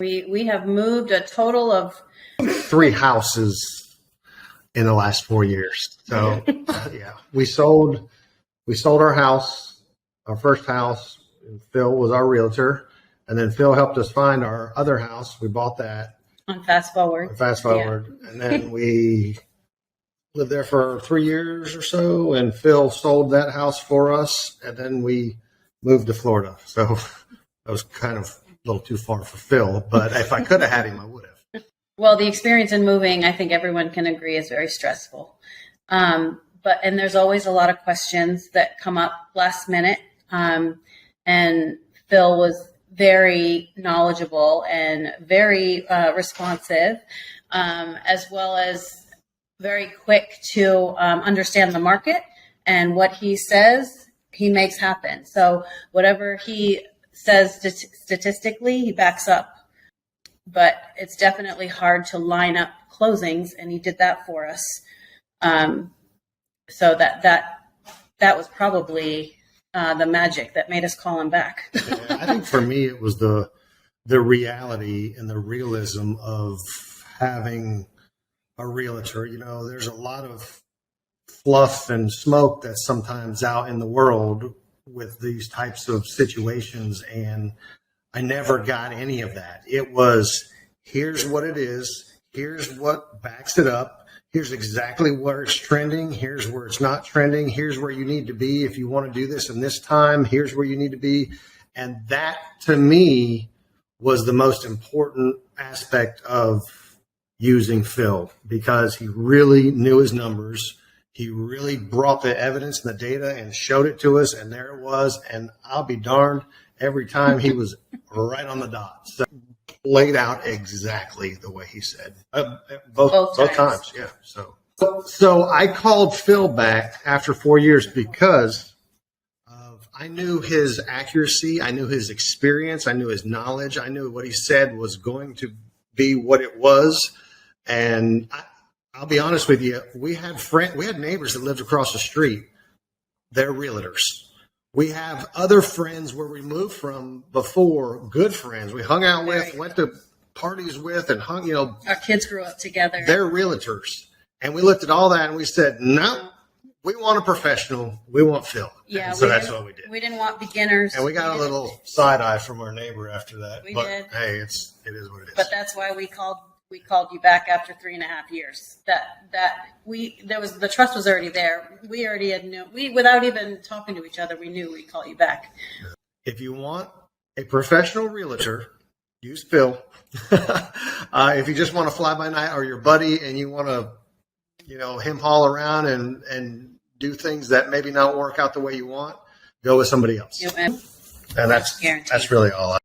We have moved a total of 3 houses in the last 4 years. So yeah, we sold our house, our first house. Phil was our realtor, and then Phil helped us find our other house. We bought that on Fast Forward. Yeah. And then we lived there for 3 years or so, and Phil sold that house for us, and then we moved to Florida. So that was kind of a little too far for Phil, but if I could have had him, I would have. Well, the experience in moving, I think everyone can agree, is very stressful. And there's always a lot of questions that come up last minute. And Phil was very knowledgeable and very responsive, as well as very quick to understand the market, and what he says, he makes happen. So whatever he says statistically, he backs up. But it's definitely hard to line up closings, and he did that for us. So that was probably the magic that made us call him back. I think for me, it was the reality and the realism of having a realtor. You know, there's a lot of fluff and smoke that's sometimes out in the world with these types of situations, and I never got any of that. It was, here's what it is, here's what backs it up, here's exactly where it's trending, here's where it's not trending, here's where you need to be if you want to do this in this time, here's where you need to be. And that, to me, was the most important aspect of using Phil, because he really knew his numbers. He really brought the evidence and the data and showed it to us, and there it was. And I'll be darned, every time he was right on the dot. So laid out exactly the way he said. Both times, yeah. So I called Phil back after 4 years because I knew his accuracy, I knew his experience, I knew his knowledge, I knew what he said was going to be what it was. And I'll be honest with you, we had neighbors that lived across the street. They're realtors. We have other friends where we moved from before, good friends we hung out with, went to parties with, and hung, our kids grew up together. They're realtors. And we looked at all that and we said, no, we want a professional. We want Phil. Yeah. So that's what we did. We didn't want beginners. And we got a little side eye from our neighbor after that. We did. Hey, it is what it is. But that's why we called you back after 3.5 years. The trust was already there. We already had without even talking to each other, we knew we'd call you back. If you want a professional realtor, use Phil. If you just want to fly by night, or your buddy, and you want to, him haul around and do things that maybe not work out the way you want, go with somebody else. And that's really all.